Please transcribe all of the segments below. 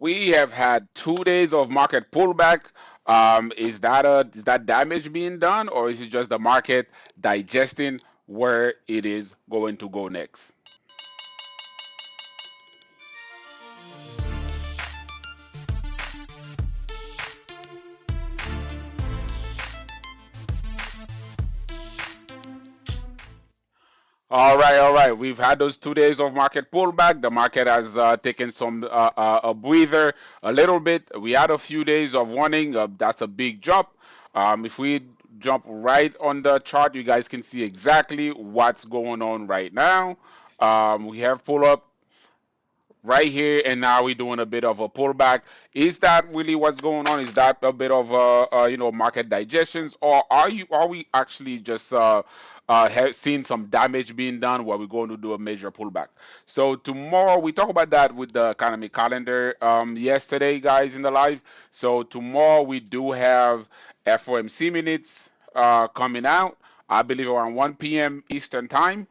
We have had 2 days of market pullback. Is that damage being done, or is it just the market digesting where it is going to go next? All right, all right. We've had those 2 days of market pullback. The market has taken some a breather a little bit. We had a few days of warning. That's a big jump. If we jump right on the chart, you guys can see exactly what's going on right now. We have pull up right here, and now we're doing a bit of a pullback. Is that really what's going on? Is that a bit of market digestions, or are we actually just have seen some damage being done where we're going to do a major pullback? So tomorrow we talk about that with the economic calendar yesterday, guys, in the live. So tomorrow we do have FOMC minutes coming out. I believe around 1 p.m. Eastern time.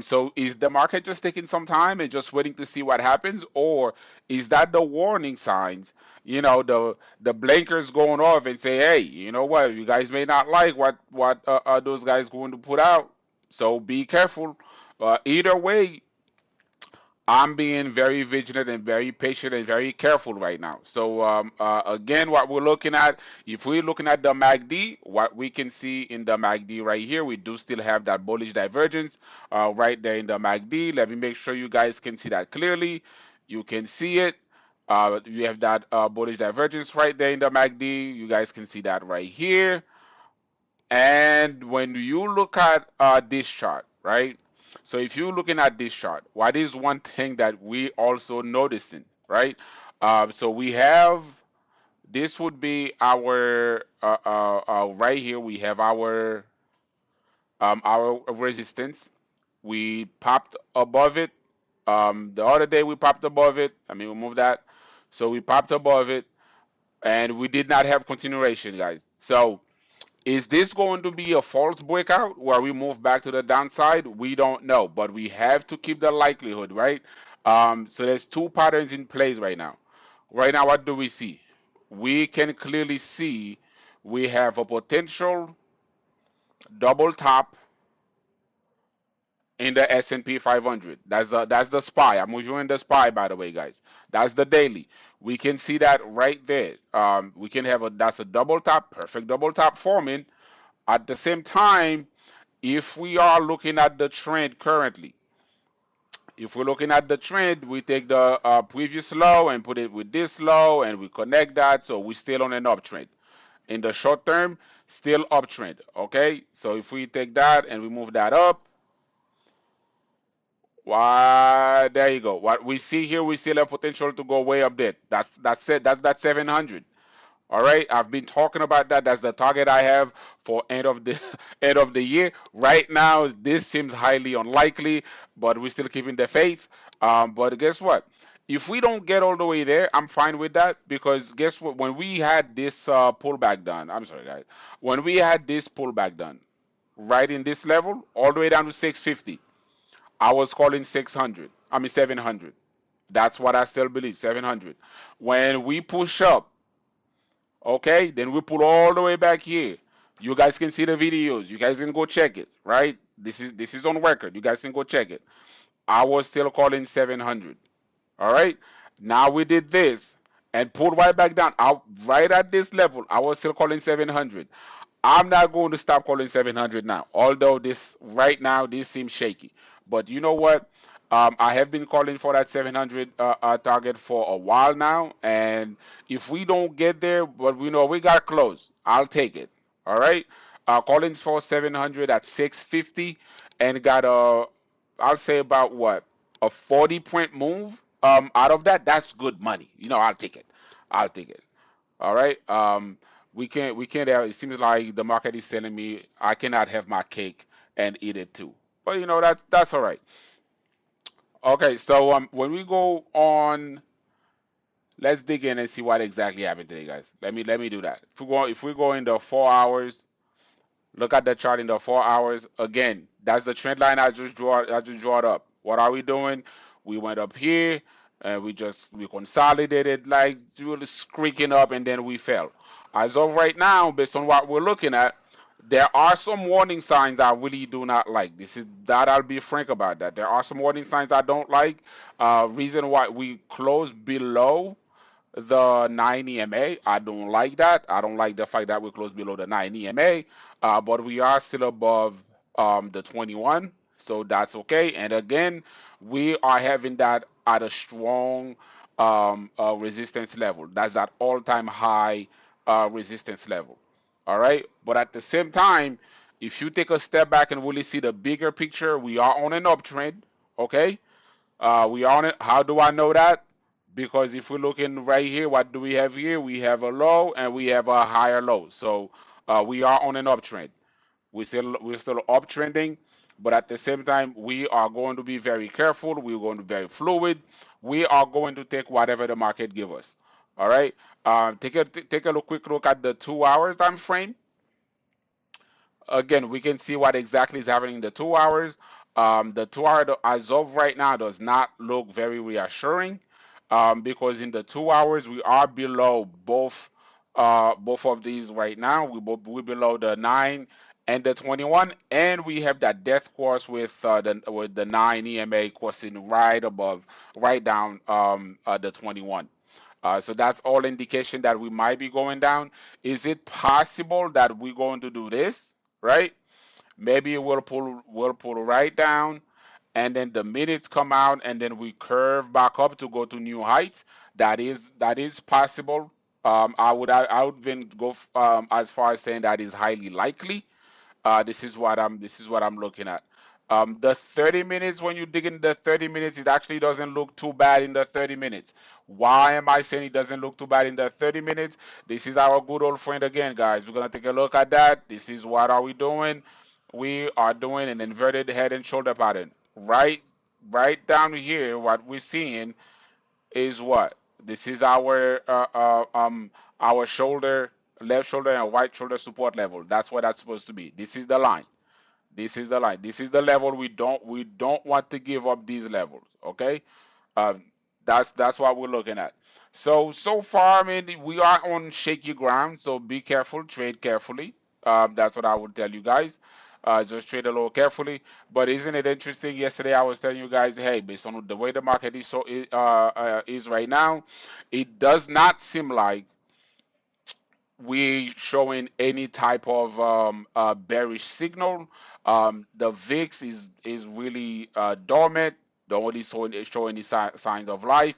So is the market just taking some time and just waiting to see what happens, or is that the warning signs? The blinkers going off and say, hey, you know what? You guys may not like what those guys going to put out, so be careful. Either way, I'm being very vigilant and very patient and very careful right now. So again, what we're looking at, if we're looking at the MACD, what we can see in the MACD right here, we do still have that bullish divergence right there in the MACD. Let me make sure you guys can see that clearly. You can see it. You have that bullish divergence right there in the MACD. You guys can see that right here. And when you look at this chart, right? So if you're looking at this chart, what is one thing that we also noticing, right? So we have this would be our right here. We have our resistance. We popped above it. The other day we popped above it. I mean, we moved that. So we popped above it, and we did not have continuation, guys. So is this going to be a false breakout where we move back to the downside? We don't know, but we have to keep the likelihood, right? So there's two patterns in place right now. Right now, what do we see? We can clearly see we have a potential double top in the S&P 500. That's the SPY. I'm reviewing the SPY, by the way, guys. That's the daily. We can see that right there. We can have that's a double top, perfect double top forming. At the same time, if we are looking at the trend currently, if we're looking at the trend, we take the previous low and put it with this low, and we connect that, so we're still on an uptrend. In the short term, still uptrend. Okay, so if we take that and we move that up, why, there you go. What we see here, we still have potential to go way up there. That's it. That's 700. All right, I've been talking about that. That's the target I have for end of the end of the year. Right now, this seems highly unlikely, but we're still keeping the faith. But guess what? If we don't get all the way there, I'm fine with that, because guess what? When we had this pullback done, I'm sorry, guys. When we had this pullback done, right in this level, all the way down to 650, I was calling 600. I mean 700. That's what I still believe, 700. When we push up, okay, then we pull all the way back here. You guys can see the videos. You guys can go check it, right? This is on record. You guys can go check it. I was still calling 700. All right. Now we did this and pulled right back down. Out right at this level. I was still calling 700. I'm not going to stop calling 700 now. Although this right now this seems shaky, but you know what? I have been calling for that 700 target for a while now, and if we don't get there, but we know we got close, I'll take it. All right, calling for 700 at 650, and got I'll say about what, a 40-point move out of that. That's good money. I'll take it. I'll take it. All right. We can't have, it seems like the market is telling me I cannot have my cake and eat it too. But that's all right. Okay, so when we go on, let's dig in and see what exactly happened today, guys. Let me do that. If we go in the 4 hours, look at the chart in the 4 hours. Again, that's the trend line I just draw it up. What are we doing? We went up here, We consolidated like really squeaking up, and then we fell. As of right now, based on what we're looking at, there are some warning signs I really do not like. This is that I'll be frank about that. There are some warning signs I don't like. Reason why we closed below the 9 EMA. I don't like that. I don't like the fact that we close below the 9 EMA, but we are still above the 21, so that's okay. And again, we are having that at a strong resistance level. That's that all-time high resistance level. All right, but at the same time, if you take a step back and really see the bigger picture, we are on an uptrend. Okay, we on it. How do I know that? Because if we're looking right here, what do we have here? We have a low and we have a higher low. So we are on an uptrend. We're still uptrending, but at the same time, we are going to be very careful. We're going to be very fluid. We are going to take whatever the market give us. All right. Take a quick look at the 2 hours time frame. Again, we can see what exactly is happening in the 2 hours. The 2 hour as of right now does not look very reassuring, because in the 2 hours we are below both of these right now. We're below the 9 and the 21, and we have that death course with the 9 EMA coursing right above, right down the 21. So that's all indication that we might be going down. Is it possible that we're going to do this, right? Maybe we'll pull right down, and then the minutes come out, and then we curve back up to go to new heights. That is possible. I would even go as far as saying that is highly likely. This is what I'm looking at. The 30 minutes, when you dig in the 30 minutes, it actually doesn't look too bad in the 30 minutes. Why am I saying it doesn't look too bad in the 30 minutes? This is our good old friend again, guys. We're gonna take a look at that. This is what are we doing? We are doing an inverted head and shoulder pattern. Right down here, what we're seeing is what? This is our shoulder, left shoulder and right shoulder support level. That's what that's supposed to be. This is the line. This is the line. This is the level we don't want to give up these levels. Okay, um, that's what we're looking at. So far, I mean, we are on shaky ground. So be careful, trade carefully. That's what I would tell you guys. Just trade a little carefully. But isn't it interesting? Yesterday I was telling you guys, hey, based on the way the market is right now, it does not seem like we showing any type of bearish signal. The VIX is really dormant. Don't really show any signs of life,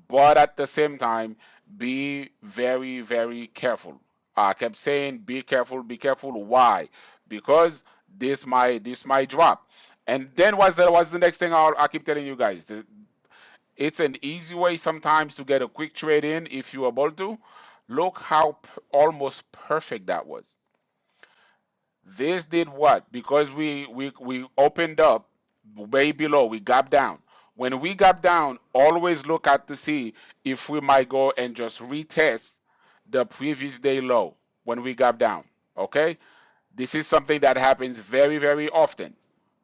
but at the same time, be very very careful. I kept saying, be careful, be careful. Why? Because this might drop. And then what's the next thing I keep telling you guys? It's an easy way sometimes to get a quick trade in if you're able to. Look how almost perfect that was. This did what? Because we opened up way below, we gap down. When we gap down, always look at to see if we might go and just retest the previous day low when we gap down. Okay? This is something that happens very, very often.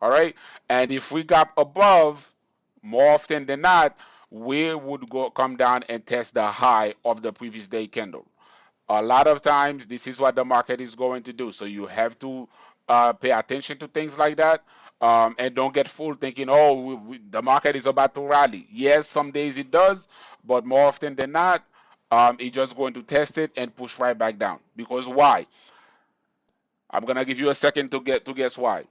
All right? And if we gap above, more often than not, we would go come down and test the high of the previous day candle. A lot of times, this is what the market is going to do. So you have to pay attention to things like that, and don't get fooled thinking, oh, the market is about to rally. Yes, some days it does, but more often than not, it's just going to test it and push right back down. Because why? I'm gonna give you a second to guess why.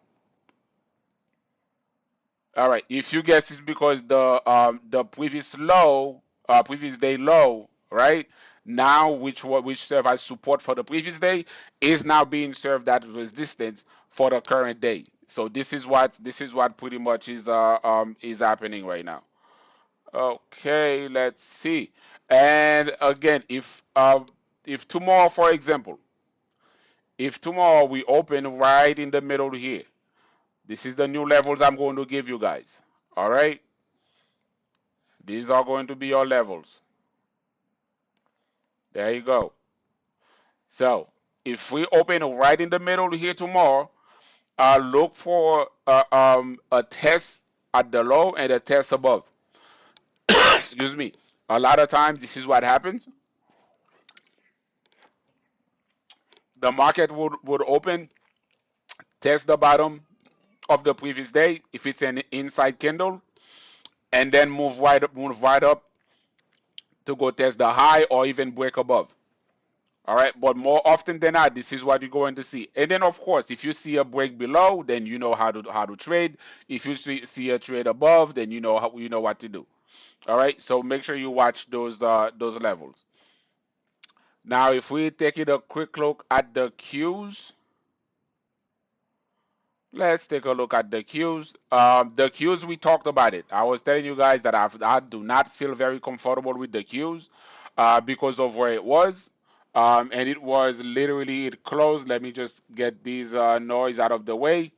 All right. If you guess, it's because the previous day low, right? Now, which served as support for the previous day, is now being served as resistance for the current day. So this is what pretty much is happening right now. Okay, let's see. And again, if tomorrow, for example, if tomorrow we open right in the middle here, this is the new levels I'm going to give you guys. All right. These are going to be your levels. There you go. So if we open right in the middle here tomorrow, look for a test at the low and a test above. excuse me, a lot of times this is what happens. The market would open, test the bottom of the previous day if it's an inside candle, and then move right up to go test the high or even break above. All right, but more often than not, this is what you're going to see. And then, of course, if you see a break below, then you know how to trade. If you see a trade above, then you know what to do. All right, so make sure you watch those levels. Now, if we take it a quick look at the Qs, let's take a look at the Qs. The Qs, we talked about it. I was telling you guys that I do not feel very comfortable with the Qs because of where it was. And it was literally, it closed. Let me just get these noise out of the way.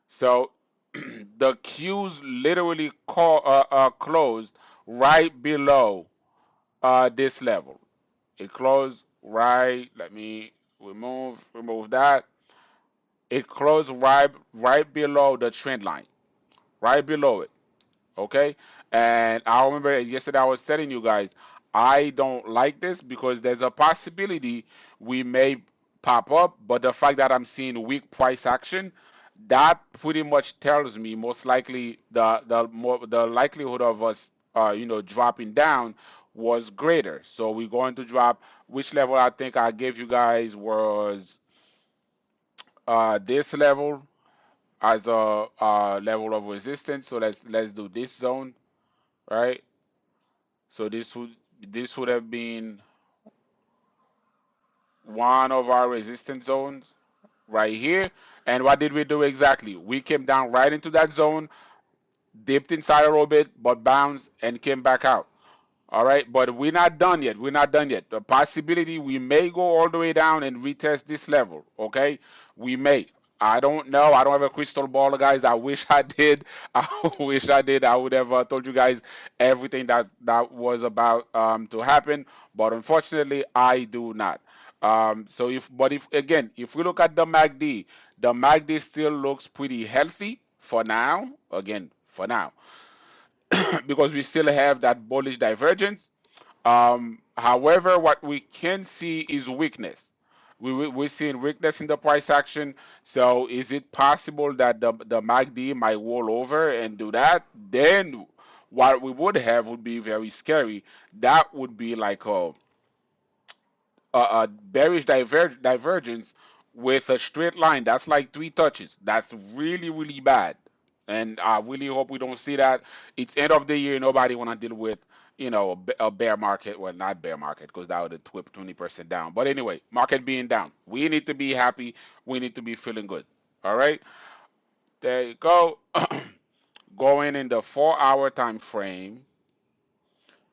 So the Qs literally closed right below this level. It closed right. Let me remove that. It closed right below the trend line, right below it. Okay, and I remember yesterday I was telling you guys I don't like this because there's a possibility we may pop up, but the fact that I'm seeing weak price action, that pretty much tells me most likely the likelihood of us dropping down was greater. So we're going to drop. Which level I think I gave you guys was this level as a level of resistance. So let's do this zone, right? So this would have been one of our resistance zones right here. And what did we do exactly? We came down right into that zone, dipped inside a little bit, but bounced and came back out. All right, but we're not done yet. We're not done yet. The possibility we may go all the way down and retest this level. Okay, we may. I don't know. I don't have a crystal ball, guys. I wish I did. I wish I did. I would have told you guys everything that was about to happen, but unfortunately, I do not. So if again, if we look at the MACD still looks pretty healthy for now. Again, for now, because we still have that bullish divergence. However, what we can see is weakness. We're seeing weakness in the price action. So is it possible that the MACD might roll over and do that? Then what we would have would be very scary. That would be like a bearish divergence with a straight line. That's like three touches. That's really, really bad. And I really hope we don't see that. It's end of the year. Nobody want to deal with, a bear market. Well, not bear market because that would have whipped 20% down. But anyway, market being down. We need to be happy. We need to be feeling good. All right. There you go. Going in the 4 hour time frame.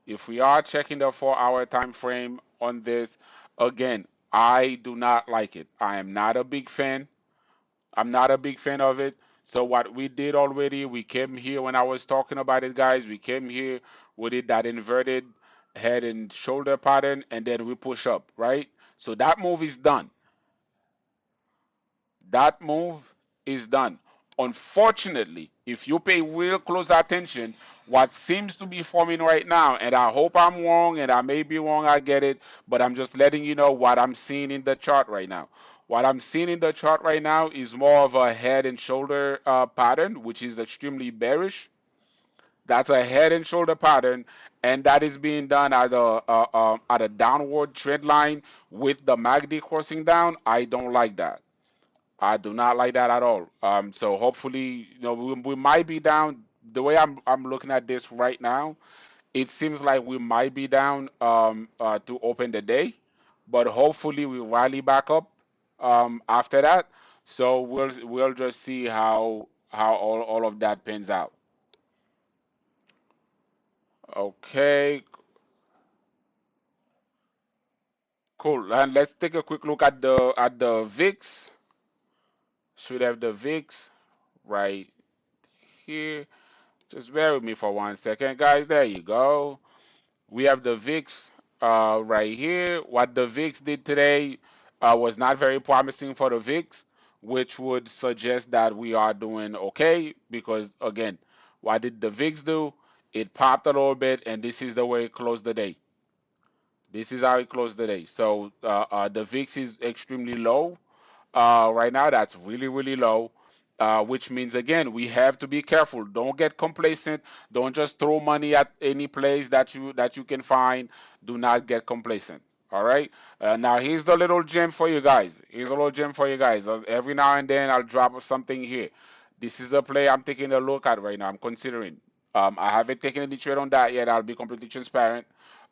If we are checking the 4 hour time frame on this, again, I do not like it. I am not a big fan. I'm not a big fan of it. So what we did already, we came here when I was talking about it, guys. We came here, we did that inverted head and shoulder pattern, and then we push up, right? So that move is done. That move is done. Unfortunately, if you pay real close attention, what seems to be forming right now, and I hope I'm wrong, and I may be wrong, I get it, but I'm just letting you know what I'm seeing in the chart right now. What I'm seeing in the chart right now is more of a head and shoulder pattern, which is extremely bearish. That's a head and shoulder pattern, and that is being done at a downward trend line with the MACD crossing down. I don't like that. I do not like that at all. So hopefully, we might be down. The way I'm looking at this right now, it seems like we might be down to open the day, but hopefully we rally back up after that. So we'll just see how all of that pans out. Okay, cool. And let's take a quick look at the VIX. Should have the VIX right here. Just bear with me for 1 second, guys. There you go. We have the VIX right here. What the VIX did today was not very promising for the VIX, which would suggest that we are doing okay because, again, what did the VIX do? It popped a little bit, and this is the way it closed the day. This is how it closed the day. So the VIX is extremely low right now. That's really, really low, which means, again, we have to be careful. Don't get complacent. Don't just throw money at any place that you can find. Do not get complacent. All right. Now here's the little gem for you guys. Here's a little gem for you guys. Every now and then I'll drop something here. This is a play I'm taking a look at right now. I'm considering. I haven't taken any trade on that yet. I'll be completely transparent.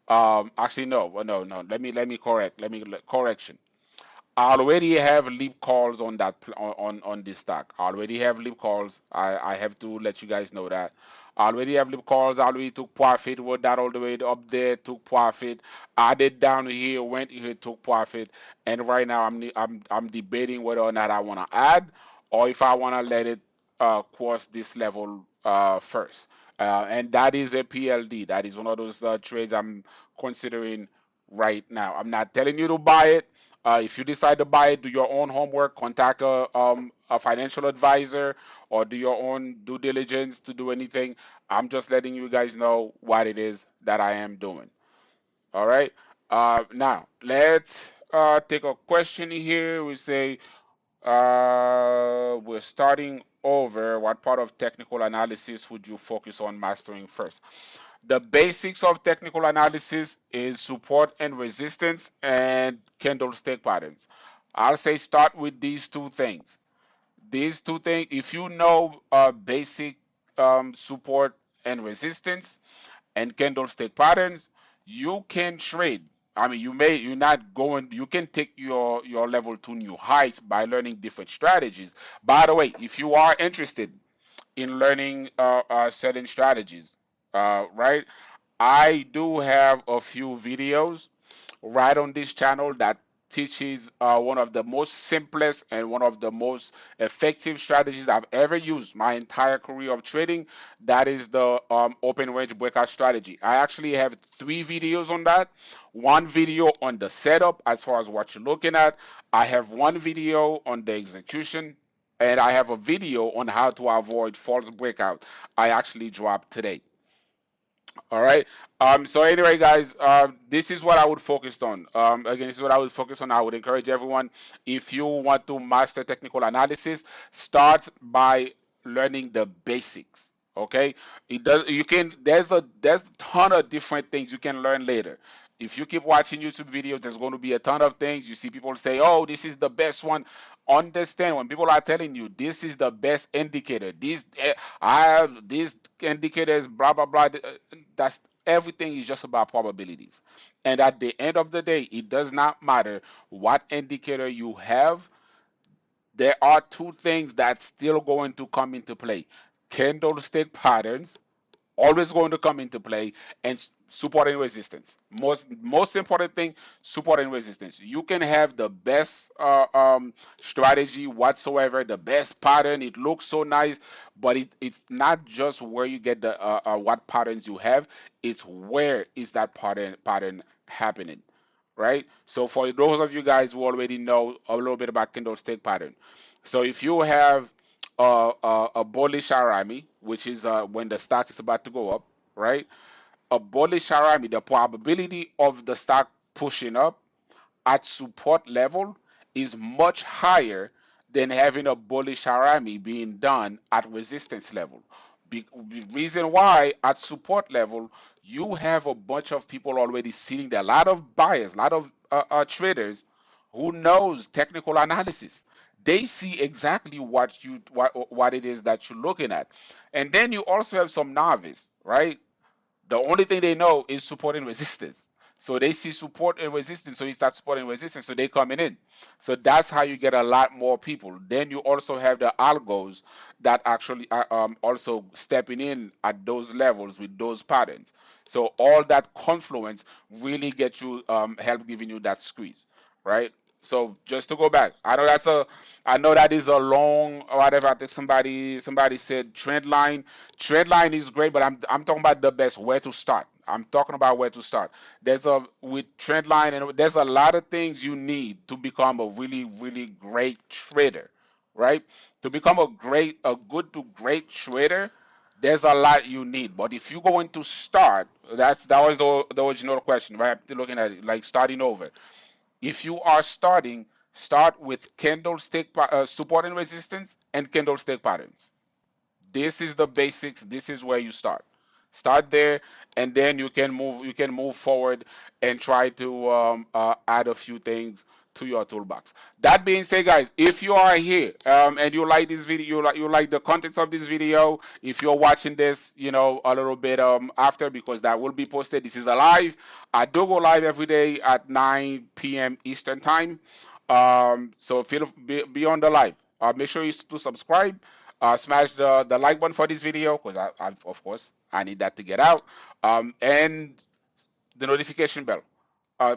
Actually, no, well, no, no. Let me correct. Correction. I already have leap calls on that on this stock. I already have leap calls. I have to let you guys know that. I already have leap calls. I already took profit. Went that all the way up there. Took profit. Added down here. Went here. Took profit. And right now I'm debating whether or not I want to add or if I want to let it cross this level first. And that is a PLD. That is one of those trades I'm considering right now. I'm not telling you to buy it. If you decide to buy it, do your own homework, contact a financial advisor, or do your own due diligence to do anything. I'm just letting you guys know what it is that I am doing. All right. Now, let's take a question here. We say, we're starting over. What part of technical analysis would you focus on mastering first? The basics of technical analysis is support and resistance and candlestick patterns. I'll say start with these two things. These two things, if you know basic support and resistance and candlestick patterns, you can trade. I mean, you're not going, you can take your level to new heights by learning different strategies. By the way, if you are interested in learning certain strategies, right? I do have a few videos right on this channel that teaches one of the most simplest and one of the most effective strategies I've ever used my entire career of trading. That is the open range breakout strategy. I actually have three videos on that. One video on the setup as far as what you're looking at. I have one video on the execution, and I have a video on how to avoid false breakout I actually dropped today. All right. So anyway, guys, this is what I would focus on. Again, this is what I would focus on. I would encourage everyone, if you want to master technical analysis, start by learning the basics. Okay. It does. You can. There's a ton of different things you can learn later. If you keep watching YouTube videos, there's going to be a ton of things. You see people say, "Oh, this is the best one." Understand when people are telling you this is the best indicator. I have these indicators, blah blah blah. That's everything is just about probabilities. And at the end of the day, it does not matter what indicator you have. There are two things that's still going to come into play: candlestick patterns always going to come into play, and support and resistance. Most important thing, support and resistance. You can have the best strategy whatsoever, the best pattern. It looks so nice, but it's not just where you get the what patterns you have. It's where is that pattern happening, right? So for those of you guys who already know a little bit about candlestick pattern, so if you have a bullish Arami, which is when the stock is about to go up, right? A bullish Arami, the probability of the stock pushing up at support level is much higher than having a bullish Harami being done at resistance level. The reason why at support level you have a bunch of people already sitting there, a lot of buyers, a lot of traders who knows technical analysis. They see exactly what it is that you're looking at, and then you also have some novice, right? The only thing they know is support and resistance. So they see support and resistance, so you start supporting resistance, so they coming in. So that's how you get a lot more people. Then you also have the algos that actually are also stepping in at those levels with those patterns. So all that confluence really gets you help giving you that squeeze, right? So just to go back, I know that is a long whatever. I think somebody said trend line. Trend line is great, but I'm talking about the best where to start. I'm talking about where to start. There's a with trend line, and there's a lot of things you need to become a really great trader, right? To become a good to great trader, There's a lot you need, but if you're going to start, that was the original question, right? Looking at it like starting over. If you are starting, start with candlestick support and resistance and candlestick patterns. This is the basics. This is where you start. Start there, and then you can move. You can move forward and try to add a few things to your toolbox. That being said, guys, if you are here and you like this video, you like the contents of this video. If you're watching this, a little bit after, because that will be posted. This is a live. I do go live every day at 9 p.m. Eastern time. So be on the live. Make sure you to subscribe. Smash the like button for this video, because of course I need that to get out. And the notification bell.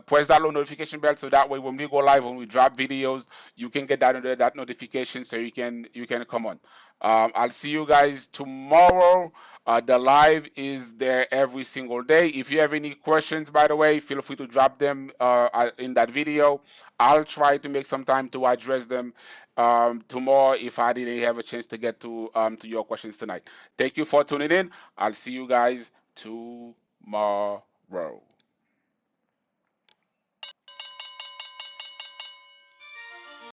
Press that little notification bell so that way when we go live, when we drop videos, you can get that notification so you can come on. I'll see you guys tomorrow. The live is there every single day. If you have any questions, by the way, feel free to drop them in that video. I'll try to make some time to address them tomorrow if I didn't have a chance to get to your questions tonight. Thank you for tuning in. I'll see you guys tomorrow.